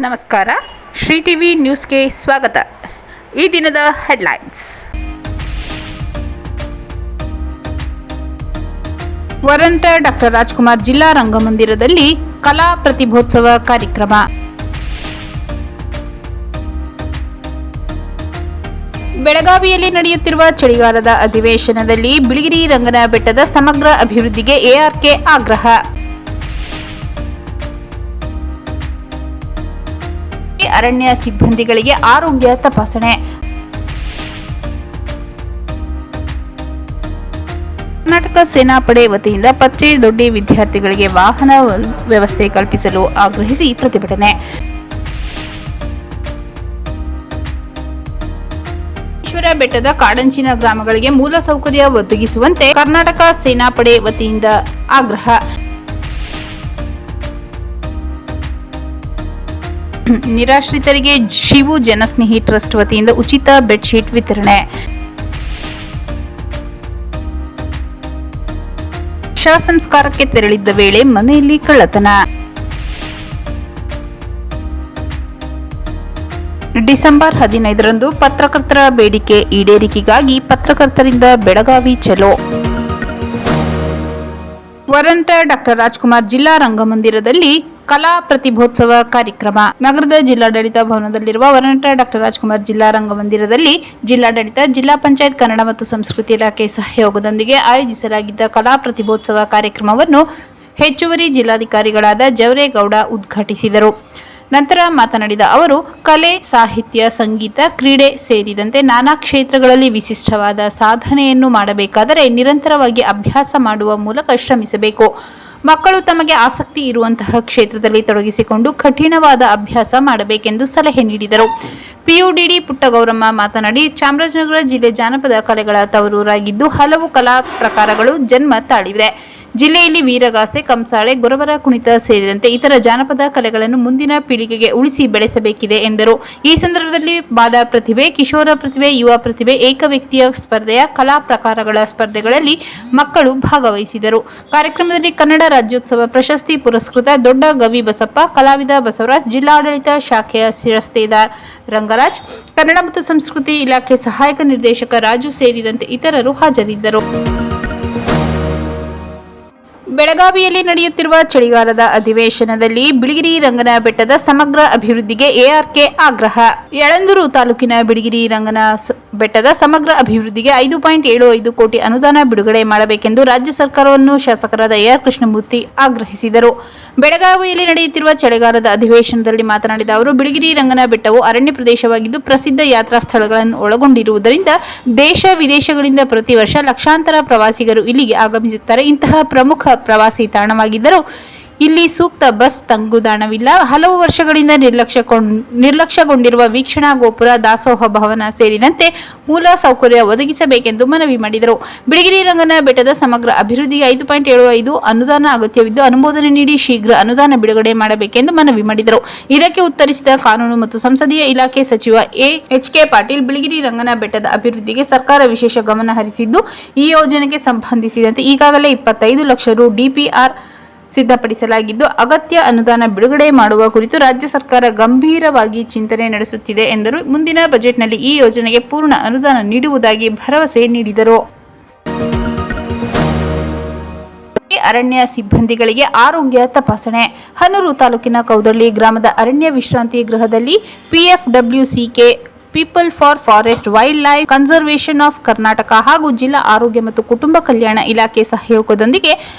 ನಮಸ್ಕಾರ. ಶ್ರೀ ಟಿವಿ ನ್ಯೂಸ್ಗೆ ಸ್ವಾಗತ. ಈ ದಿನದ ಹೆಡ್ಲೈನ್ಸ್. ವರಂಟ ಡಾಕ್ಟರ್ ರಾಜ್ಕುಮಾರ್ ಜಿಲ್ಲಾ ರಂಗಮಂದಿರದಲ್ಲಿ ಕಲಾ ಪ್ರತಿಭೋತ್ಸವ ಕಾರ್ಯಕ್ರಮ. ಬೆಳಗಾವಿಯಲ್ಲಿ ನಡೆಯುತ್ತಿರುವ ಚಳಿಗಾಲದ ಅಧಿವೇಶನದಲ್ಲಿ ಬಿಳಿಗಿರಿ ರಂಗನ ಬೆಟ್ಟದ ಸಮಗ್ರ ಅಭಿವೃದ್ಧಿಗೆ ಎಆರ್ಕೆ ಆಗ್ರಹ. ಅರಣ್ಯ ಸಿಬ್ಬಂದಿಗಳಿಗೆ ಆರೋಗ್ಯ ತಪಾಸಣೆ. ಕರ್ನಾಟಕ ಸೇನಾಪಡೆ ವತಿಯಿಂದ ಪಚ್ಚೆ ದೊಡ್ಡಿ ವಿದ್ಯಾರ್ಥಿಗಳಿಗೆ ವಾಹನ ವ್ಯವಸ್ಥೆ ಕಲ್ಪಿಸಲು ಆಗ್ರಹಿಸಿ ಪ್ರತಿಭಟನೆ. ಈಶ್ವರ ಬೆಟ್ಟದ ಕಾಡಂಚಿನ ಗ್ರಾಮಗಳಿಗೆ ಮೂಲಸೌಕರ್ಯ ಒದಗಿಸುವಂತೆ ಕರ್ನಾಟಕ ಸೇನಾಪಡೆ ವತಿಯಿಂದ ಆಗ್ರಹ. ನಿರಾಶ್ರಿತರಿಗೆ ಶಿವು ಜನಸ್ನೇಹಿ ಟ್ರಸ್ಟ್ ವತಿಯಿಂದ ಉಚಿತ ಬೆಡ್ಶೀಟ್ ವಿತರಣೆ. ಶವ ಸಂಸ್ಕಾರಕ್ಕೆ ತೆರಳಿದ್ದ ವೇಳೆ ಮನೆಯಲ್ಲಿ ಕಳ್ಳತನ. ಡಿಸೆಂಬರ್ 15ರಂದು ಪತ್ರಕರ್ತರ ಬೇಡಿಕೆ ಈಡೇರಿಕೆಗಾಗಿ ಪತ್ರಕರ್ತರಿಂದ ಬೆಳಗಾವಿ ಚಲೋ. ವರಂಟ ಡಾಕ್ಟರ್ ರಾಜ್ಕುಮಾರ್ ಜಿಲ್ಲಾ ರಂಗಮಂದಿರದಲ್ಲಿ ಕಲಾ ಪ್ರತಿಭೋತ್ಸವ ಕಾರ್ಯಕ್ರಮ. ನಗರದ ಜಿಲ್ಲಾಡಳಿತ ಭವನದಲ್ಲಿರುವ ವರಂಟ ಡಾಕ್ಟರ್ ರಾಜ್ಕುಮಾರ್ ಜಿಲ್ಲಾ ರಂಗಮಂದಿರದಲ್ಲಿ ಜಿಲ್ಲಾಡಳಿತ, ಜಿಲ್ಲಾ ಪಂಚಾಯತ್ ಕನ್ನಡ ಮತ್ತು ಸಂಸ್ಕೃತಿ ಇಲಾಖೆ ಸಹಯೋಗದೊಂದಿಗೆ ಆಯೋಜಿಸಲಾಗಿದ್ದ ಕಲಾ ಪ್ರತಿಭೋತ್ಸವ ಕಾರ್ಯಕ್ರಮವನ್ನು ಹೆಚ್ಚುವರಿ ಜಿಲ್ಲಾಧಿಕಾರಿಗಳಾದ ಜವರೇಗೌಡ ಉದ್ಘಾಟಿಸಿದರು. ನಂತರ ಮಾತನಾಡಿದ ಅವರು, ಕಲೆ, ಸಾಹಿತ್ಯ, ಸಂಗೀತ, ಕ್ರೀಡೆ ಸೇರಿದಂತೆ ನಾನಾ ಕ್ಷೇತ್ರಗಳಲ್ಲಿ ವಿಶಿಷ್ಟವಾದ ಸಾಧನೆಯನ್ನು ಮಾಡಬೇಕಾದರೆ ನಿರಂತರವಾಗಿ ಅಭ್ಯಾಸ ಮಾಡುವ ಮೂಲಕ ಶ್ರಮಿಸಬೇಕು. ಮಕ್ಕಳು ತಮಗೆ ಆಸಕ್ತಿ ಇರುವಂತಹ ಕ್ಷೇತ್ರದಲ್ಲಿ ತೊಡಗಿಸಿಕೊಂಡು ಕಠಿಣವಾದ ಅಭ್ಯಾಸ ಮಾಡಬೇಕೆಂದು ಸಲಹೆ ನೀಡಿದರು. ಪಿಯುಡಿಡಿ ಪುಟ್ಟಗೌರಮ್ಮ ಮಾತನಾಡಿ, ಚಾಮರಾಜನಗರ ಜಿಲ್ಲೆ ಜಾನಪದ ಕಲೆಗಳ ತವರೂರಾಗಿದ್ದು ಹಲವು ಕಲಾ ಪ್ರಕಾರಗಳು ಜನ್ಮ ತಾಳಿವೆ. ಜಿಲ್ಲೆಯಲ್ಲಿ ವೀರಗಾಸೆ, ಕಂಸಾಳೆ, ಗೊರವರ ಕುಣಿತ ಸೇರಿದಂತೆ ಇತರ ಜಾನಪದ ಕಲೆಗಳನ್ನು ಮುಂದಿನ ಪೀಳಿಗೆಗೆ ಉಳಿಸಿ ಬೆಳೆಸಬೇಕಿದೆ ಎಂದರು. ಈ ಸಂದರ್ಭದಲ್ಲಿ ಬಾಲ ಪ್ರತಿಭೆ, ಕಿಶೋರ ಪ್ರತಿಭೆ, ಯುವ ಪ್ರತಿಭೆ, ಏಕವ್ಯಕ್ತಿಯ ಸ್ಪರ್ಧೆಯ ಕಲಾ ಪ್ರಕಾರಗಳ ಸ್ಪರ್ಧೆಗಳಲ್ಲಿ ಮಕ್ಕಳು ಭಾಗವಹಿಸಿದರು. ಕಾರ್ಯಕ್ರಮದಲ್ಲಿ ಕನ್ನಡ ರಾಜ್ಯೋತ್ಸವ ಪ್ರಶಸ್ತಿ ಪುರಸ್ಕೃತ ದೊಡ್ಡ ಗವಿ ಬಸಪ್ಪ, ಕಲಾವಿದ ಬಸವರಾಜ್, ಜಿಲ್ಲಾಡಳಿತ ಶಾಖೆಯ ಶಿರಸ್ತೇದಾರ್ ರಂಗರಾಜ್, ಕನ್ನಡ ಮತ್ತು ಸಂಸ್ಕೃತಿ ಇಲಾಖೆ ಸಹಾಯಕ ನಿರ್ದೇಶಕ ರಾಜು ಸೇರಿದಂತೆ ಇತರರು ಹಾಜರಿದ್ದರು. ಬೆಳಗಾವಿಯಲ್ಲಿ ನಡೆಯುತ್ತಿರುವ ಚಳಿಗಾಲದ ಅಧಿವೇಶನದಲ್ಲಿ ಬಿಳಿಗಿರಿ ರಂಗನ ಬೆಟ್ಟದ ಸಮಗ್ರ ಅಭಿವೃದ್ಧಿಗೆ ಎಆರ್ಕೆ ಆಗ್ರಹ. ಯಳಂದೂರು ತಾಲೂಕಿನ ಬಿಳಿಗಿರಿ ರಂಗನ ಬೆಟ್ಟದ ಸಮಗ್ರ ಅಭಿವೃದ್ಧಿಗೆ 5.75 ಕೋಟಿ ಅನುದಾನ ಬಿಡುಗಡೆ ಮಾಡಬೇಕೆಂದು ರಾಜ್ಯ ಸರ್ಕಾರವನ್ನು ಶಾಸಕರಾದ ಎಆರ್ ಕೃಷ್ಣಮೂರ್ತಿ ಆಗ್ರಹಿಸಿದರು. ಬೆಳಗಾವಿಯಲ್ಲಿ ನಡೆಯುತ್ತಿರುವ ಚಳಿಗಾಲದ ಅಧಿವೇಶನದಲ್ಲಿ ಮಾತನಾಡಿದ ಅವರು, ಬಿಳಿಗಿರಿ ರಂಗನ ಬೆಟ್ಟವು ಅರಣ್ಯ ಪ್ರದೇಶವಾಗಿದ್ದು ಪ್ರಸಿದ್ಧ ಯಾತ್ರಾ ಸ್ಥಳಗಳನ್ನು ಒಳಗೊಂಡಿರುವುದರಿಂದ ದೇಶ ವಿದೇಶಗಳಿಂದ ಪ್ರತಿ ವರ್ಷ ಲಕ್ಷಾಂತರ ಪ್ರವಾಸಿಗರು ಇಲ್ಲಿಗೆ ಆಗಮಿಸುತ್ತಾರೆ. ಇಂತಹ ಪ್ರಮುಖ ಪ್ರವಾಸಿ ತಾಣವಾಗಿದ್ದರೂ ಇಲ್ಲಿ ಸೂಕ್ತ ಬಸ್ ತಂಗುದಾಣವಿಲ್ಲ. ಹಲವು ವರ್ಷಗಳಿಂದ ನಿರ್ಲಕ್ಷ್ಯಗೊಂಡಿರುವ ವೀಕ್ಷಣಾ ಗೋಪುರ, ದಾಸೋಹ ಭವನ ಸೇರಿದಂತೆ ಮೂಲ ಸೌಕರ್ಯ ಒದಗಿಸಬೇಕೆಂದು ಮನವಿ ಮಾಡಿದರು. ಬಿಳಿಗಿರಿ ರಂಗನ ಬೆಟ್ಟದ ಸಮಗ್ರ ಅಭಿವೃದ್ಧಿಗೆ 5.75 ಅನುದಾನ ಅಗತ್ಯವಿದ್ದು ಅನುಮೋದನೆ ನೀಡಿ ಶೀಘ್ರ ಅನುದಾನ ಬಿಡುಗಡೆ ಮಾಡಬೇಕೆಂದು ಮನವಿ ಮಾಡಿದರು. ಇದಕ್ಕೆ ಉತ್ತರಿಸಿದ ಕಾನೂನು ಮತ್ತು ಸಂಸದೀಯ ಇಲಾಖೆ ಸಚಿವ ಎಚ್.ಕೆ. ಪಾಟೀಲ್, ಬಿಳಿಗಿರಿ ರಂಗನ ಬೆಟ್ಟದ ಅಭಿವೃದ್ಧಿಗೆ ಸರ್ಕಾರ ವಿಶೇಷ ಗಮನ ಹರಿಸಿದ್ದು ಈ ಯೋಜನೆಗೆ ಸಂಬಂಧಿಸಿದಂತೆ ಈಗಾಗಲೇ 25 ಲಕ್ಷ ರು ಡಿಪಿಆರ್ ಸಿದ್ಧಪಡಿಸಲಾಗಿದ್ದು ಅಗತ್ಯ ಅನುದಾನ ಬಿಡುಗಡೆ ಮಾಡುವ ಕುರಿತು ರಾಜ್ಯ ಸರ್ಕಾರ ಗಂಭೀರವಾಗಿ ಚಿಂತನೆ ನಡೆಸುತ್ತಿದೆ ಎಂದರು. ಮುಂದಿನ ಬಜೆಟ್ನಲ್ಲಿ ಈ ಯೋಜನೆಗೆ ಪೂರ್ಣ ಅನುದಾನ ನೀಡುವುದಾಗಿ ಭರವಸೆ ನೀಡಿದರು. ಅರಣ್ಯ ಸಿಬ್ಬಂದಿಗಳಿಗೆ ಆರೋಗ್ಯ ತಪಾಸಣೆ. ಹನೂರು ತಾಲೂಕಿನ ಕೌದಳ್ಳಿ ಗ್ರಾಮದ ಅರಣ್ಯ ವಿಶ್ರಾಂತಿ ಗೃಹದಲ್ಲಿ PFWCK, people for forest wildlife conservation of Karnataka ಹಾಗೂ ಜಿಲ್ಲಾ ಆರೋಗ್ಯ ಮತ್ತು ಕುಟುಂಬ ಕಲ್ಯಾಣ ಇಲಾಖೆ ಸಹಯೋಗದೊಂದಿಗೆ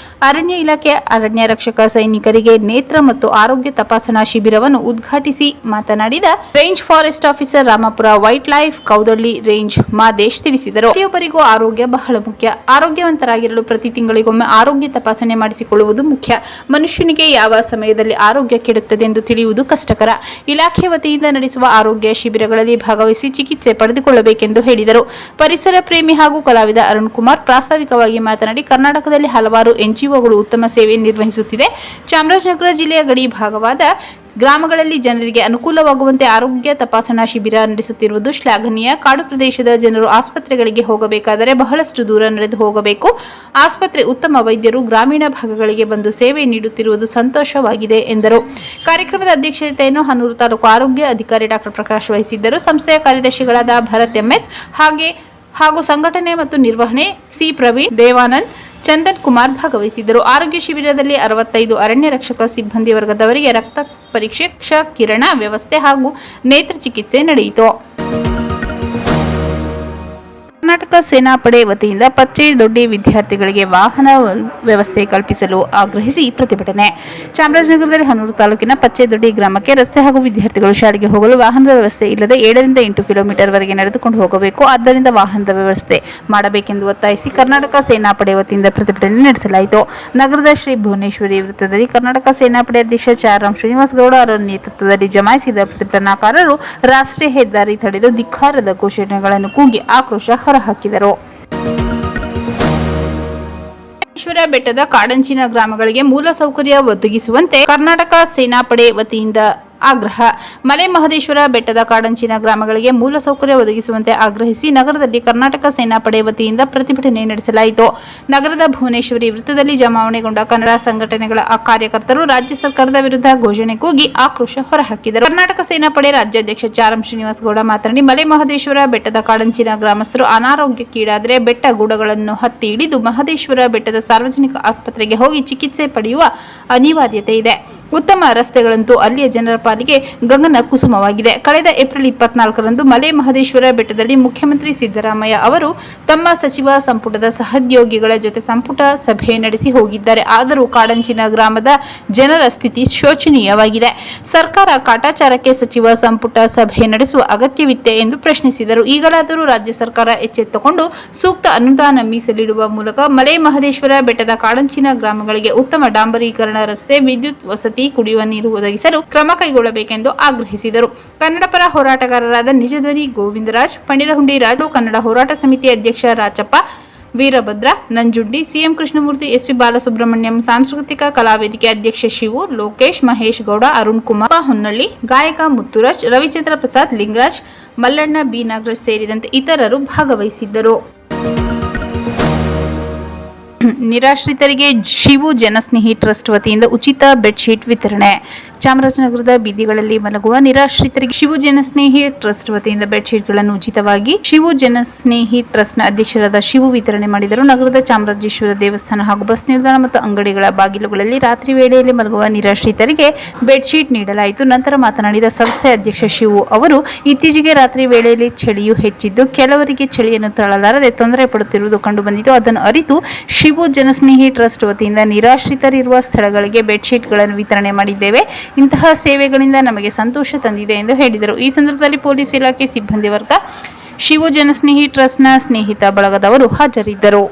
ಅರಣ್ಯ ಇಲಾಖೆ ಅರಣ್ಯ ರಕ್ಷಕ ಸೈನಿಕರಿಗೆ ನೇತ್ರ ಮತ್ತು ಆರೋಗ್ಯ ತಪಾಸಣಾ ಶಿಬಿರವನ್ನು ಉದ್ಘಾಟಿಸಿ ಮಾತನಾಡಿದ range forest officer Rampur wild life Kowdalli range Madesh ತಿಳಿಸಿದರು. ಪ್ರತಿಯೊಬ್ಬರಿಗೂ ಆರೋಗ್ಯ ಬಹಳ ಮುಖ್ಯ. ಆರೋಗ್ಯವಂತರಾಗಿರಲು ಪ್ರತಿ ತಿಂಗಳಿಗೊಮ್ಮೆ ಆರೋಗ್ಯ ತಪಾಸಣೆ ಮಾಡಿಸಿಕೊಳ್ಳುವುದು ಮುಖ್ಯ. ಮನುಷ್ಯನಿಗೆ ಯಾವ ಸಮಯದಲ್ಲಿ ಆರೋಗ್ಯ ಕೆಡುತ್ತದೆ ಎಂದು ತಿಳಿಯುವುದು ಕಷ್ಟಕರ. ಇಲಾಖೆ ವತಿಯಿಂದ ನಡೆಸುವ ಆರೋಗ್ಯ ಶಿಬಿರಗಳಲ್ಲಿ ಭಾಗವಹಿಸಿ ಚಿಕಿತ್ಸೆ ಪಡೆದುಕೊಳ್ಳಬೇಕೆಂದು ಹೇಳಿದರು. ಪರಿಸರ ಪ್ರೇಮಿ ಹಾಗೂ ಕಲಾವಿದ ಅರುಣ್ ಕುಮಾರ್ ಪ್ರಾಸ್ತಾವಿಕವಾಗಿ ಮಾತನಾಡಿ, ಕರ್ನಾಟಕದಲ್ಲಿ ಹಲವಾರು ಎನ್ಜಿಒಗಳು ಉತ್ತಮ ಸೇವೆ ನಿರ್ವಹಿಸುತ್ತಿದೆ. ಚಾಮರಾಜನಗರ ಜಿಲ್ಲೆಯ ಗಡಿ ಭಾಗವಾದ ಗ್ರಾಮಗಳಲ್ಲಿ ಜನರಿಗೆ ಅನುಕೂಲವಾಗುವಂತೆ ಆರೋಗ್ಯ ತಪಾಸಣಾ ಶಿಬಿರ ನಡೆಸುತ್ತಿರುವುದು ಶ್ಲಾಘನೀಯ. ಕಾಡು ಪ್ರದೇಶದ ಜನರು ಆಸ್ಪತ್ರೆಗಳಿಗೆ ಹೋಗಬೇಕಾದರೆ ಬಹಳಷ್ಟು ದೂರ ನಡೆದು ಹೋಗಬೇಕು. ಆಸ್ಪತ್ರೆ ಉತ್ತಮ ವೈದ್ಯರು ಗ್ರಾಮೀಣ ಭಾಗಗಳಿಗೆ ಬಂದು ಸೇವೆ ನೀಡುತ್ತಿರುವುದು ಸಂತೋಷವಾಗಿದೆ ಎಂದರು. ಕಾರ್ಯಕ್ರಮದ ಅಧ್ಯಕ್ಷತೆಯನ್ನು ಹನೂರು ತಾಲೂಕು ಆರೋಗ್ಯ ಅಧಿಕಾರಿ ಡಾಕ್ಟರ್ ಪ್ರಕಾಶ್ ವಹಿಸಿದ್ದರು. ಸಂಸ್ಥೆಯ ಕಾರ್ಯದರ್ಶಿಗಳಾದ ಭರತ್ ಎಂಎಸ್ ಹಾಗೂ ಸಂಘಟನೆ ಮತ್ತು ನಿರ್ವಹಣೆ ಸಿ ಪ್ರವೀಣ್, ದೇವಾನಂದ್, ಚಂದನ್ ಕುಮಾರ್ ಭಾಗವಹಿಸಿದ್ದರು. ಆರೋಗ್ಯ ಶಿಬಿರದಲ್ಲಿ 65 ಅರಣ್ಯ ರಕ್ಷಕ ಸಿಬ್ಬಂದಿ ವರ್ಗದವರಿಗೆ ರಕ್ತ ಪರೀಕ್ಷೆ, ಕ್ಷ ಕಿರಣ ವ್ಯವಸ್ಥೆ ಹಾಗೂ ನೇತ್ರ ಚಿಕಿತ್ಸೆ ನಡೆಯಿತು. ಕರ್ನಾಟಕ ಸೇನಾಪಡೆ ವತಿಯಿಂದ ಪಚ್ಚೆ ದೊಡ್ಡಿ ವಿದ್ಯಾರ್ಥಿಗಳಿಗೆ ವಾಹನ ವ್ಯವಸ್ಥೆ ಕಲ್ಪಿಸಲು ಆಗ್ರಹಿಸಿ ಪ್ರತಿಭಟನೆ. ಚಾಮರಾಜನಗರದಲ್ಲಿ ಹನೂರು ತಾಲೂಕಿನ ಪಚ್ಚೆ ದೊಡ್ಡಿ ಗ್ರಾಮಕ್ಕೆ ರಸ್ತೆ ಹಾಗೂ ವಿದ್ಯಾರ್ಥಿಗಳು ಶಾಲೆಗೆ ಹೋಗಲು ವಾಹನದ ವ್ಯವಸ್ಥೆ ಇಲ್ಲದೆ 7 ರಿಂದ 8 ಕಿಲೋಮೀಟರ್ ವರೆಗೆ ನಡೆದುಕೊಂಡು ಹೋಗಬೇಕು. ಆದ್ದರಿಂದ ವಾಹನದ ವ್ಯವಸ್ಥೆ ಮಾಡಬೇಕೆಂದು ಒತ್ತಾಯಿಸಿ ಕರ್ನಾಟಕ ಸೇನಾಪಡೆ ವತಿಯಿಂದ ಪ್ರತಿಭಟನೆ ನಡೆಸಲಾಯಿತು. ನಗರದ ಶ್ರೀ ಭುವನೇಶ್ವರಿ ವೃತ್ತದಲ್ಲಿ ಕರ್ನಾಟಕ ಸೇನಾಪಡೆ ಅಧ್ಯಕ್ಷ ಚಾರಾಮ್ ಶ್ರೀನಿವಾಸ್ ಗೌಡ ಅವರ ನೇತೃತ್ವದಲ್ಲಿ ಜಮಾಯಿಸಿದ ಪ್ರತಿಭಟನಾಕಾರರು ರಾಷ್ಟ್ರೀಯ ಹೆದ್ದಾರಿ ತಡೆದು ಧಿಕ್ಕಾರದ ಘೋಷಣೆಗಳನ್ನು ಕೂಗಿ ಆಕ್ರೋಶ ಹೊರಹಾಕಿದರು. ಮಹದೇಶ್ವರ ಬೆಟ್ಟದ ಕಾಡಂಚಿನ ಗ್ರಾಮಗಳಿಗೆ ಮೂಲ ಸೌಕರ್ಯ ಒದಗಿಸುವಂತೆ ಕರ್ನಾಟಕ ಸೇನಾಪಡೆ ವತಿಯಿಂದ ಆಗ್ರಹ. ಮಲೆ ಮಹದೇಶ್ವರ ಬೆಟ್ಟದ ಕಾಡಂಚಿನ ಗ್ರಾಮಗಳಿಗೆ ಮೂಲ ಸೌಕರ್ಯ ಒದಗಿಸುವಂತೆ ಆಗ್ರಹಿಸಿ ನಗರದಲ್ಲಿ ಕರ್ನಾಟಕ ಸೇನಾಪಡೆ ವತಿಯಿಂದ ಪ್ರತಿಭಟನೆ ನಡೆಸಲಾಯಿತು. ನಗರದ ಭುವನೇಶ್ವರಿ ವೃತ್ತದಲ್ಲಿ ಜಮಾವಣೆಗೊಂಡ ಕನ್ನಡ ಸಂಘಟನೆಗಳ ಕಾರ್ಯಕರ್ತರು ರಾಜ್ಯ ಸರ್ಕಾರದ ವಿರುದ್ಧ ಘೋಷಣೆ ಕೂಗಿ ಆಕ್ರೋಶ ಹೊರಹಾಕಿದರು. ಕರ್ನಾಟಕ ಸೇನಾಪಡೆ ರಾಜ್ಯಾಧ್ಯಕ್ಷ ಚಾರಂ ಶ್ರೀನಿವಾಸ್ ಗೌಡ ಮಾತನಾಡಿ, ಮಲೆ ಮಹದೇಶ್ವರ ಬೆಟ್ಟದ ಕಾಡಂಚಿನ ಗ್ರಾಮಸ್ಥರು ಅನಾರೋಗ್ಯಕ್ಕೀಡಾದರೆ ಬೆಟ್ಟ ಗೂಡಗಳನ್ನು ಹತ್ತಿ ಹಿಡಿದು ಮಹದೇಶ್ವರ ಬೆಟ್ಟದ ಸಾರ್ವಜನಿಕ ಆಸ್ಪತ್ರೆಗೆ ಹೋಗಿ ಚಿಕಿತ್ಸೆ ಪಡೆಯುವ ಅನಿವಾರ್ಯತೆ ಇದೆ. ಉತ್ತಮ ರಸ್ತೆಗಳಂತೂ ಅಲ್ಲಿಯ ಜನರ ಪಾಲಿಗೆ ಗಗನ ಕುಸುಮವಾಗಿದೆ. ಕಳೆದ ಏಪ್ರಿಲ್ 24ರಂದು ಮಲೆ ಮಹದೇಶ್ವರ ಬೆಟ್ಟದಲ್ಲಿ ಮುಖ್ಯಮಂತ್ರಿ ಸಿದ್ದರಾಮಯ್ಯ ಅವರು ತಮ್ಮ ಸಚಿವ ಸಂಪುಟದ ಸಹೋದ್ಯೋಗಿಗಳ ಜೊತೆ ಸಂಪುಟ ಸಭೆ ನಡೆಸಿ ಹೋಗಿದ್ದಾರೆ. ಆದರೂ ಕಾಡಂಚಿನ ಗ್ರಾಮದ ಜನರ ಸ್ಥಿತಿ ಶೋಚನೀಯವಾಗಿದೆ. ಸರ್ಕಾರ ಕಾಟಾಚಾರಕ್ಕೆ ಸಚಿವ ಸಂಪುಟ ಸಭೆ ನಡೆಸುವ ಅಗತ್ಯವಿತ್ತೆ ಎಂದು ಪ್ರಶ್ನಿಸಿದರು. ಈಗಲಾದರೂ ರಾಜ್ಯ ಸರ್ಕಾರ ಎಚ್ಚೆತ್ತುಕೊಂಡು ಸೂಕ್ತ ಅನುದಾನ ಮೀಸಲಿಡುವ ಮೂಲಕ ಮಲೆ ಮಹದೇಶ್ವರ ಬೆಟ್ಟದ ಕಾಡಂಚಿನ ಗ್ರಾಮಗಳಿಗೆ ಉತ್ತಮ ಡಾಂಬರೀಕರಣ ರಸ್ತೆ, ವಿದ್ಯುತ್, ವಸತಿ, ಕುಡಿಯುವ ನೀರು ಒದಗಿಸಲು ಕ್ರಮ ಕೈಗೊಳ್ಳಬೇಕೆಂದು ಆಗ್ರಹಿಸಿದರು. ಕನ್ನಡ ಪರ ಹೋರಾಟಗಾರರಾದ ನಿಜಧ್ವನಿ ಗೋವಿಂದರಾಜ್, ಪಂಡಿತಹುಂಡಿ ರಾಜು, ಕನ್ನಡ ಹೋರಾಟ ಸಮಿತಿ ಅಧ್ಯಕ್ಷ ರಾಚಪ್ಪ, ವೀರಭದ್ರ, ನಂಜುಂಡಿ, ಸಿಎಂ ಕೃಷ್ಣಮೂರ್ತಿ, ಎಸ್ಪಿ ಬಾಲಸುಬ್ರಹ್ಮಣ್ಯಂ, ಸಾಂಸ್ಕೃತಿಕ ಕಲಾವೇದಿಕೆ ಅಧ್ಯಕ್ಷ ಶಿವು, ಲೋಕೇಶ್, ಮಹೇಶ್ ಗೌಡ, ಅರುಣ್ ಕುಮಾರ್, ಹೊನ್ನಳ್ಳಿ, ಗಾಯಕ ಮುತ್ತುರಾಜ್, ರವಿಚಂದ್ರ ಪ್ರಸಾದ್, ಲಿಂಗರಾಜ್, ಮಲ್ಲಣ್ಣ, ಬಿ ನಾಗರಾಜ್ ಸೇರಿದಂತೆ ಇತರರು ಭಾಗವಹಿಸಿದ್ದರು. ನಿರಾಶ್ರಿತರಿಗೆ ಶಿವು ಜನಸ್ನೇಹಿ ಟ್ರಸ್ಟ್ ವತಿಯಿಂದ ಉಚಿತ ಬೆಡ್ಶೀಟ್ ವಿತರಣೆ. ಚಾಮರಾಜನಗರದ ಬೀದಿಗಳಲ್ಲಿ ಮಲಗುವ ನಿರಾಶ್ರಿತರಿಗೆ ಶಿವು ಜನಸ್ನೇಹಿ ಟ್ರಸ್ಟ್ ವತಿಯಿಂದ ಬೆಡ್ಶೀಟ್ಗಳನ್ನು ಉಚಿತವಾಗಿ ಶಿವು ಜನಸ್ನೇಹಿ ಟ್ರಸ್ಟ್ನ ಅಧ್ಯಕ್ಷರಾದ ಶಿವು ವಿತರಣೆ ಮಾಡಿದರು. ನಗರದ ಚಾಮರಾಜೇಶ್ವರ ದೇವಸ್ಥಾನ ಹಾಗೂ ಬಸ್ ನಿಲ್ದಾಣ ಮತ್ತು ಅಂಗಡಿಗಳ ಬಾಗಿಲುಗಳಲ್ಲಿ ರಾತ್ರಿ ವೇಳೆಯಲ್ಲಿ ಮಲಗುವ ನಿರಾಶ್ರಿತರಿಗೆ ಬೆಡ್ಶೀಟ್ ನೀಡಲಾಯಿತು. ನಂತರ ಮಾತನಾಡಿದ ಸಂಸ್ಥೆ ಅಧ್ಯಕ್ಷ ಶಿವು ಅವರು, ಇತ್ತೀಚೆಗೆ ರಾತ್ರಿ ವೇಳೆಯಲ್ಲಿ ಚಳಿಯು ಹೆಚ್ಚಿದ್ದು ಕೆಲವರಿಗೆ ಚಳಿಯನ್ನು ತಾಳಲಾರದೆ ತೊಂದರೆ ಪಡುತ್ತಿರುವುದು ಕಂಡುಬಂದಿತು. ಅದನ್ನು ಅರಿತು ಶಿವು ಜನಸ್ನೇಹಿ ಟ್ರಸ್ಟ್ ವತಿಯಿಂದ ನಿರಾಶ್ರಿತರಿರುವ ಸ್ಥಳಗಳಿಗೆ ಬೆಡ್ಶೀಟ್ಗಳನ್ನು ವಿತರಣೆ ಮಾಡಿದ್ದೇವೆ. ಇಂತಹ ಸೇವೆಗಳಿಂದ ನಮಗೆ ಸಂತೋಷ ತಂದಿದೆ ಎಂದು ಹೇಳಿದರು. ಈ ಸಂದರ್ಭದಲ್ಲಿ ಪೊಲೀಸ್ ಇಲಾಖೆ ಸಿಬ್ಬಂದಿ ವರ್ಗ, ಶಿವು ಜನಸ್ನೇಹಿ ಟ್ರಸ್ಟ್ನ ಸ್ನೇಹಿತ ಬಳಗದವರು ಹಾಜರಿದ್ದರು.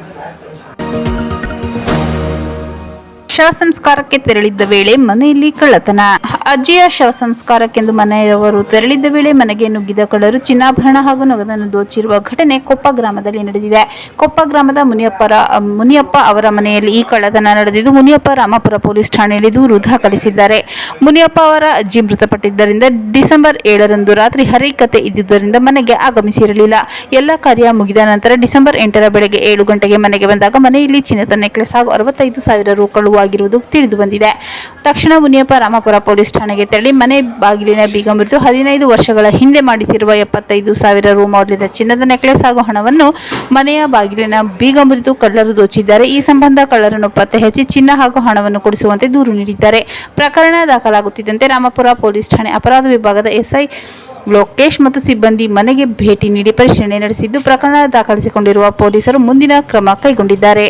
ಶವ ಸಂಸ್ಕಾರಕ್ಕೆ ತೆರಳಿದ್ದ ವೇಳೆ ಮನೆಯಲ್ಲಿ ಕಳ್ಳತನ. ಅಜ್ಜಿಯ ಶವ ಸಂಸ್ಕಾರಕ್ಕೆಂದು ಮನೆಯವರು ತೆರಳಿದ್ದ ವೇಳೆ ಮನೆಗೆ ನುಗ್ಗಿದ ಕಳ್ಳರು ಚಿನ್ನಾಭರಣ ಹಾಗೂ ನಗದನ್ನು ದೋಚಿರುವ ಘಟನೆ ಕೊಪ್ಪ ಗ್ರಾಮದಲ್ಲಿ ನಡೆದಿದೆ. ಕೊಪ್ಪ ಗ್ರಾಮದ ಮುನಿಯಪ್ಪ ಅವರ ಮನೆಯಲ್ಲಿ ಈ ಕಳ್ಳತನ ನಡೆದಿದ್ದು, ಮುನಿಯಪ್ಪ ರಾಮಪುರ ಪೊಲೀಸ್ ಠಾಣೆಯಲ್ಲಿ ದೂರು ದಾಖಲಿಸಿದ್ದಾರೆ. ಮುನಿಯಪ್ಪ ಅವರ ಅಜ್ಜಿ ಮೃತಪಟ್ಟಿದ್ದರಿಂದ ಡಿಸೆಂಬರ್ 7ರಂದು ರಾತ್ರಿ ಹರಿಕತೆ ಇದ್ದುದರಿಂದ ಮನೆಗೆ ಆಗಮಿಸಿರಲಿಲ್ಲ. ಎಲ್ಲ ಕಾರ್ಯ ಮುಗಿದ ನಂತರ ಡಿಸೆಂಬರ್ 8ರ ಬೆಳಗ್ಗೆ 7 ಗಂಟೆಗೆ ಮನೆಗೆ ಬಂದಾಗ ಮನೆಯಲ್ಲಿ ಚಿನ್ನದ ನೆಕ್ಲೆಸ್ ಹಾಗೂ 65,000 ರು ಕಳುವಾಗಿರುವುದು ತಿಳಿದು ಬಂದಿದೆ. ತಕ್ಷಣ ಮುನಿಯಪ್ಪ ರಾಮಪುರ ಪೊಲೀಸ್ ಠಾಣೆಗೆ ತೆರಳಿ ಮನೆ ಬಾಗಿಲಿನ ಬೀಗ ಮುರಿದು 15 ವರ್ಷಗಳ ಹಿಂದೆ ಮಾಡಿಸಿರುವ 75,000 ರು ಮೌಲ್ಯದ ಚಿನ್ನದ ನೆಕ್ಲೆಸ್ ಹಾಗೂ ಹಣವನ್ನು ಮನೆಯ ಬಾಗಿಲಿನ ಬೀಗ ಮುರಿದು ಕಳ್ಳರು ದೋಚಿದ್ದಾರೆ. ಈ ಸಂಬಂಧ ಕಳ್ಳರನ್ನು ಪತ್ತೆ ಹಚ್ಚಿ ಚಿನ್ನ ಹಾಗೂ ಹಣವನ್ನು ಕೊಡಿಸುವಂತೆ ದೂರು ನೀಡಿದ್ದಾರೆ. ಪ್ರಕರಣ ದಾಖಲಾಗುತ್ತಿದ್ದಂತೆ ರಾಮಪುರ ಪೊಲೀಸ್ ಠಾಣೆ ಅಪರಾಧ ವಿಭಾಗದ ಎಸ್ಐ ಲೋಕೇಶ್ ಮತ್ತು ಸಿಬ್ಬಂದಿ ಮನೆಗೆ ಭೇಟಿ ನೀಡಿ ಪರಿಶೀಲನೆ ನಡೆಸಿದ್ದು, ಪ್ರಕರಣ ದಾಖಲಿಸಿಕೊಂಡಿರುವ ಪೊಲೀಸರು ಮುಂದಿನ ಕ್ರಮ ಕೈಗೊಂಡಿದ್ದಾರೆ.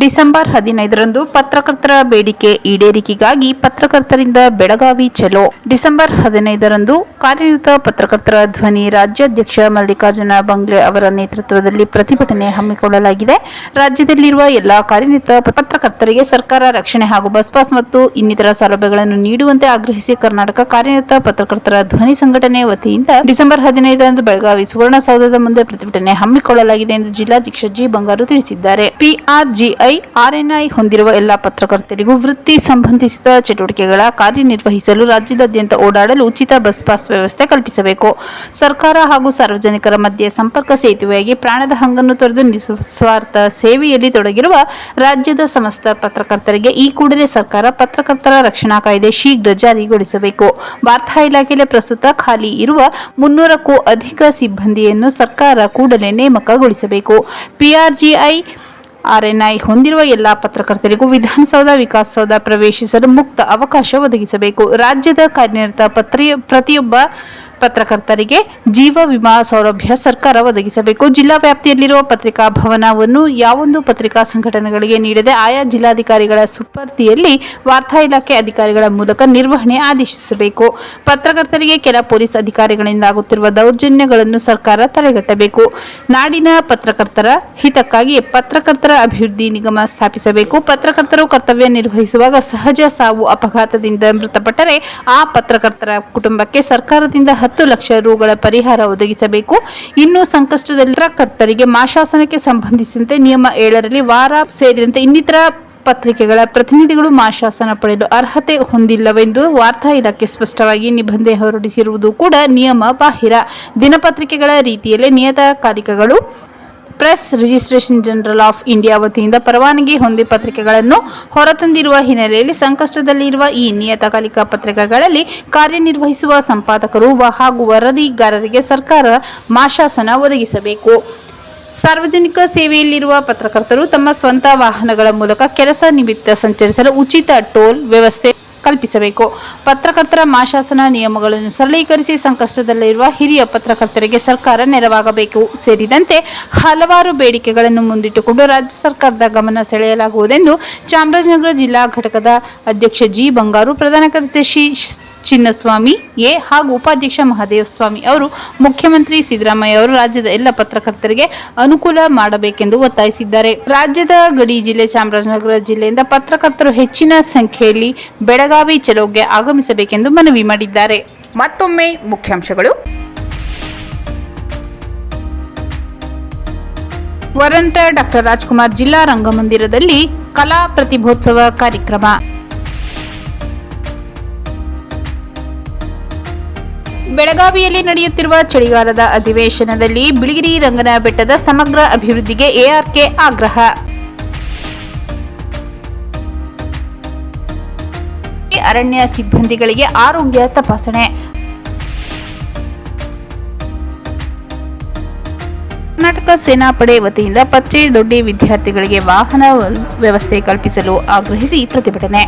ಡಿಸೆಂಬರ್ 15ರಂದು ಪತ್ರಕರ್ತರ ಬೇಡಿಕೆ ಈಡೇರಿಕೆಗಾಗಿ ಪತ್ರಕರ್ತರಿಂದ ಬೆಳಗಾವಿ ಚಲೋ. ಡಿಸೆಂಬರ್ 15ರಂದು ಕಾರ್ಯನಿರತ ಪತ್ರಕರ್ತರ ಧ್ವನಿ ರಾಜ್ಯಾಧ್ಯಕ್ಷ ಮಲ್ಲಿಕಾರ್ಜುನ ಬಂಗ್ಲೆ ಅವರ ನೇತೃತ್ವದಲ್ಲಿ ಪ್ರತಿಭಟನೆ ಹಮ್ಮಿಕೊಳ್ಳಲಾಗಿದೆ. ರಾಜ್ಯದಲ್ಲಿರುವ ಎಲ್ಲಾ ಕಾರ್ಯನಿರತ ಪತ್ರಕರ್ತರಿಗೆ ಸರ್ಕಾರ ರಕ್ಷಣೆ ಹಾಗೂ ಬಸ್ ಪಾಸ್ ಮತ್ತು ಇನ್ನಿತರ ಸೌಲಭ್ಯಗಳನ್ನು ನೀಡುವಂತೆ ಆಗ್ರಹಿಸಿ ಕರ್ನಾಟಕ ಕಾರ್ಯನಿರತ ಪತ್ರಕರ್ತರ ಧ್ವನಿ ಸಂಘಟನೆ ವತಿಯಿಂದ ಡಿಸೆಂಬರ್ 15ರಂದು ಬೆಳಗಾವಿ ಸುವರ್ಣಸೌಧದ ಮುಂದೆ ಪ್ರತಿಭಟನೆ ಹಮ್ಮಿಕೊಳ್ಳಲಾಗಿದೆ ಎಂದು ಜಿಲ್ಲಾಧ್ಯಕ್ಷ ಜಿ ಬಂಗಾರು ತಿಳಿಸಿದ್ದಾರೆ. PRGI ಆರ್ಎನ್ಐ ಹೊಂದಿರುವ ಎಲ್ಲ ಪತ್ರಕರ್ತರಿಗೂ ವೃತ್ತಿ ಸಂಬಂಧಿಸಿದ ಚಟುವಟಿಕೆಗಳ ಕಾರ್ಯನಿರ್ವಹಿಸಲು ರಾಜ್ಯದಾದ್ಯಂತ ಓಡಾಡಲು ಉಚಿತ ಬಸ್ ಪಾಸ್ ವ್ಯವಸ್ಥೆ ಕಲ್ಪಿಸಬೇಕು. ಸರ್ಕಾರ ಹಾಗೂ ಸಾರ್ವಜನಿಕರ ಮಧ್ಯೆ ಸಂಪರ್ಕ ಸೇತುವೆಯಾಗಿ ಪ್ರಾಣದ ಹಂಗನ್ನು ತೊರೆದು ನಿಸ್ವಾರ್ಥ ಸೇವೆಯಲ್ಲಿ ತೊಡಗಿರುವ ರಾಜ್ಯದ ಸಮಸ್ತ ಪತ್ರಕರ್ತರಿಗೆ ಈ ಕೂಡಲೇ ಸರ್ಕಾರ ಪತ್ರಕರ್ತರ ರಕ್ಷಣಾ ಕಾಯ್ದೆ ಶೀಘ್ರ ಜಾರಿಗೊಳಿಸಬೇಕು. ವಾರ್ತಾ ಇಲಾಖೆಯಲ್ಲಿ ಪ್ರಸ್ತುತ ಖಾಲಿ ಇರುವ 300ಕ್ಕೂ ಅಧಿಕ ಸಿಬ್ಬಂದಿಯನ್ನು ಸರ್ಕಾರ ಕೂಡಲೇ ನೇಮಕಗೊಳಿಸಬೇಕು. PRGI ಆರ್ಎನ್ಐ ಹೊಂದಿರುವ ಎಲ್ಲಾ ಪತ್ರಕರ್ತರಿಗೂ ವಿಧಾನಸೌಧ ವಿಕಾಸಸೌಧ ಪ್ರವೇಶಿಸಲು ಮುಕ್ತ ಅವಕಾಶ ಒದಗಿಸಬೇಕು. ರಾಜ್ಯದ ಕಾರ್ಯನಿರತ ಪ್ರತಿಯೊಬ್ಬ ಪತ್ರಕರ್ತರಿಗೆ ಜೀವ ವಿಮಾ ಸೌಲಭ್ಯ ಸರ್ಕಾರ ಒದಗಿಸಬೇಕು. ಜಿಲ್ಲಾ ವ್ಯಾಪ್ತಿಯಲ್ಲಿರುವ ಪತ್ರಿಕಾ ಭವನವನ್ನು ಯಾವೊಂದು ಪತ್ರಿಕಾ ಸಂಘಟನೆಗಳಿಗೆ ನೀಡದೆ ಆಯಾ ಜಿಲ್ಲಾಧಿಕಾರಿಗಳ ಸುಪರ್ದಿಯಲ್ಲಿ ವಾರ್ತಾ ಇಲಾಖೆ ಅಧಿಕಾರಿಗಳ ಮೂಲಕ ನಿರ್ವಹಣೆ ಆದೇಶಿಸಬೇಕು. ಪತ್ರಕರ್ತರಿಗೆ ಕೆಲ ಪೊಲೀಸ್ ಅಧಿಕಾರಿಗಳಿಂದ ಆಗುತ್ತಿರುವ ದೌರ್ಜನ್ಯಗಳನ್ನು ಸರ್ಕಾರ ತಡೆಗಟ್ಟಬೇಕು. ನಾಡಿನ ಪತ್ರಕರ್ತರ ಹಿತಕ್ಕಾಗಿ ಪತ್ರಕರ್ತರ ಅಭಿವೃದ್ಧಿ ನಿಗಮ ಸ್ಥಾಪಿಸಬೇಕು. ಪತ್ರಕರ್ತರು ಕರ್ತವ್ಯ ನಿರ್ವಹಿಸುವಾಗ ಸಹಜ ಸಾವು ಅಪಘಾತದಿಂದ ಮೃತಪಟ್ಟರೆ ಆ ಪತ್ರಕರ್ತರ ಕುಟುಂಬಕ್ಕೆ ಸರ್ಕಾರದಿಂದ 10 ಲಕ್ಷ ರುಗಳ ಪರಿಹಾರ ಒದಗಿಸಬೇಕು. ಇನ್ನು ಸಂಕಷ್ಟದಲ್ಲಿ ಪತ್ರಕರ್ತರಿಗೆ ಮಾಶಾಸನಕ್ಕೆ ಸಂಬಂಧಿಸಿದಂತೆ ನಿಯಮ 7ರಲ್ಲಿ ವಾರ ಸೇರಿದಂತೆ ಇನ್ನಿತರ ಪತ್ರಿಕೆಗಳ ಪ್ರತಿನಿಧಿಗಳು ಮಾಶಾಸನ ಪಡೆಯಲು ಅರ್ಹತೆ ಹೊಂದಿಲ್ಲವೆಂದು ವಾರ್ತಾ ಇಲಾಖೆ ಸ್ಪಷ್ಟವಾಗಿ ನಿಬಂಧನೆ ಹೊರಡಿಸಿರುವುದು ಕೂಡ ನಿಯಮ ಬಾಹಿರ. ದಿನಪತ್ರಿಕೆಗಳ ರೀತಿಯಲ್ಲೇ ನಿಯತಕಾಲಿಕಗಳು press registration general of India ವತಿಯಿಂದ ಪರವಾನಗಿ ಹೊಂದಿ ಪತ್ರಿಕೆಗಳನ್ನು ಹೊರತಂದಿರುವ ಹಿನ್ನೆಲೆಯಲ್ಲಿ ಸಂಕಷ್ಟದಲ್ಲಿರುವ ಈ ನಿಯತಕಾಲಿಕ ಪತ್ರಿಕೆಗಳಲ್ಲಿ ಕಾರ್ಯನಿರ್ವಹಿಸುವ ಸಂಪಾದಕರು ಹಾಗೂ ವರದಿಗಾರರಿಗೆ ಸರ್ಕಾರ ಮಾಶಾಸನ ಒದಗಿಸಬೇಕು. ಸಾರ್ವಜನಿಕ ಸೇವೆಯಲ್ಲಿರುವ ಪತ್ರಕರ್ತರು ತಮ್ಮ ಸ್ವಂತ ವಾಹನಗಳ ಮೂಲಕ ಕೆಲಸ ನಿಮಿತ್ತ ಸಂಚರಿಸಲು ಉಚಿತ ಟೋಲ್ ವ್ಯವಸ್ಥೆ ಕಲ್ಪಿಸಬೇಕು. ಪತ್ರಕರ್ತರ ಮಾಶಾಸನ ನಿಯಮಗಳನ್ನು ಸರಳೀಕರಿಸಿ ಸಂಕಷ್ಟದಲ್ಲಿರುವ ಹಿರಿಯ ಪತ್ರಕರ್ತರಿಗೆ ಸರ್ಕಾರ ನೆರವಾಗಬೇಕು ಸೇರಿದಂತೆ ಹಲವಾರು ಬೇಡಿಕೆಗಳನ್ನು ಮುಂದಿಟ್ಟುಕೊಂಡು ರಾಜ್ಯ ಸರ್ಕಾರದ ಗಮನ ಸೆಳೆಯಲಾಗುವುದೆಂದು ಚಾಮರಾಜನಗರ ಜಿಲ್ಲಾ ಘಟಕದ ಅಧ್ಯಕ್ಷ ಜಿ ಬಂಗಾರು, ಪ್ರಧಾನ ಕಾರ್ಯದರ್ಶಿ ಚಿನ್ನಸ್ವಾಮಿ ಎ ಹಾಗೂ ಉಪಾಧ್ಯಕ್ಷ ಮಹದೇವಸ್ವಾಮಿ ಅವರು ಮುಖ್ಯಮಂತ್ರಿ ಸಿದ್ದರಾಮಯ್ಯ ಅವರು ರಾಜ್ಯದ ಎಲ್ಲ ಪತ್ರಕರ್ತರಿಗೆ ಅನುಕೂಲ ಮಾಡಬೇಕೆಂದು ಒತ್ತಾಯಿಸಿದ್ದಾರೆ. ರಾಜ್ಯದ ಗಡಿ ಜಿಲ್ಲೆ ಚಾಮರಾಜನಗರ ಜಿಲ್ಲೆಯಿಂದ ಪತ್ರಕರ್ತರು ಹೆಚ್ಚಿನ ಸಂಖ್ಯೆಯಲ್ಲಿ ಬೆಳಗಾವಿ ಚಲೋಗೆ ಆಗಮಿಸಬೇಕೆಂದು ಮನವಿ ಮಾಡಿದ್ದಾರೆ. ಮತ್ತೊಮ್ಮೆ ಮುಖ್ಯಾಂಶಗಳು. ವರಂಟ ಡಾಕ್ಟರ್ ರಾಜ್ಕುಮಾರ್ ಜಿಲ್ಲಾ ರಂಗಮಂದಿರದಲ್ಲಿ ಕಲಾ ಪ್ರತಿಭೋತ್ಸವ ಕಾರ್ಯಕ್ರಮ. ಬೆಳಗಾವಿಯಲ್ಲಿ ನಡೆಯುತ್ತಿರುವ ಚಳಿಗಾಲದ ಅಧಿವೇಶನದಲ್ಲಿ ಬಿಳಿಗಿರಿ ರಂಗನ ಬೆಟ್ಟದ ಸಮಗ್ರ ಅಭಿವೃದ್ಧಿಗೆ ARK ಆಗ್ರಹ. ಅರಣ್ಯ ಸಿಬ್ಬಂದಿಗಳಿಗೆ ಆರೋಗ್ಯ ತಪಾಸಣೆ. ಕರ್ನಾಟಕ ಸೇನಾಪಡೆ ವತಿಯಿಂದ ಪಚ್ಚೆ ದೊಡ್ಡಿ ವಿದ್ಯಾರ್ಥಿಗಳಿಗೆ ವಾಹನ ವ್ಯವಸ್ಥೆ ಕಲ್ಪಿಸಲು ಆಗ್ರಹಿಸಿ ಪ್ರತಿಭಟನೆ.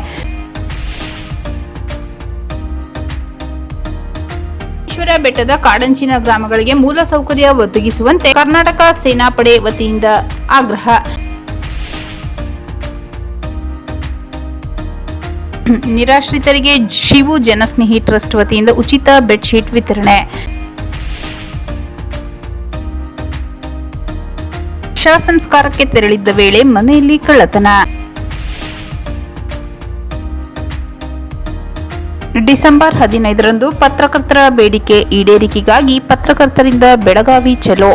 ಬೆಟ್ಟದ ಕಾಡಂಚಿನ ಗ್ರಾಮಗಳಿಗೆ ಮೂಲಸೌಕರ್ಯ ಒದಗಿಸುವಂತೆ ಕರ್ನಾಟಕ ಸೇನಾಪಡೆ ವತಿಯಿಂದ ಆಗ್ರಹ. ನಿರಾಶ್ರಿತರಿಗೆ ಶಿವು ಜನಸ್ನೇಹಿ ಟ್ರಸ್ಟ್ ವತಿಯಿಂದ ಉಚಿತ ಬೆಡ್ಶೀಟ್ ವಿತರಣೆ. ಶವ ಸಂಸ್ಕಾರಕ್ಕೆ ತೆರಳಿದ್ದ ವೇಳೆ ಮನೆಯಲ್ಲಿ ಕಳ್ಳತನ. ಡಿಸೆಂಬರ್ 15ರಂದು ಪತ್ರಕರ್ತರ ಬೇಡಿಕೆ ಈಡೇರಿಕೆಗಾಗಿ ಪತ್ರಕರ್ತರಿಂದ ಬೆಳಗಾವಿ ಚಲೋ.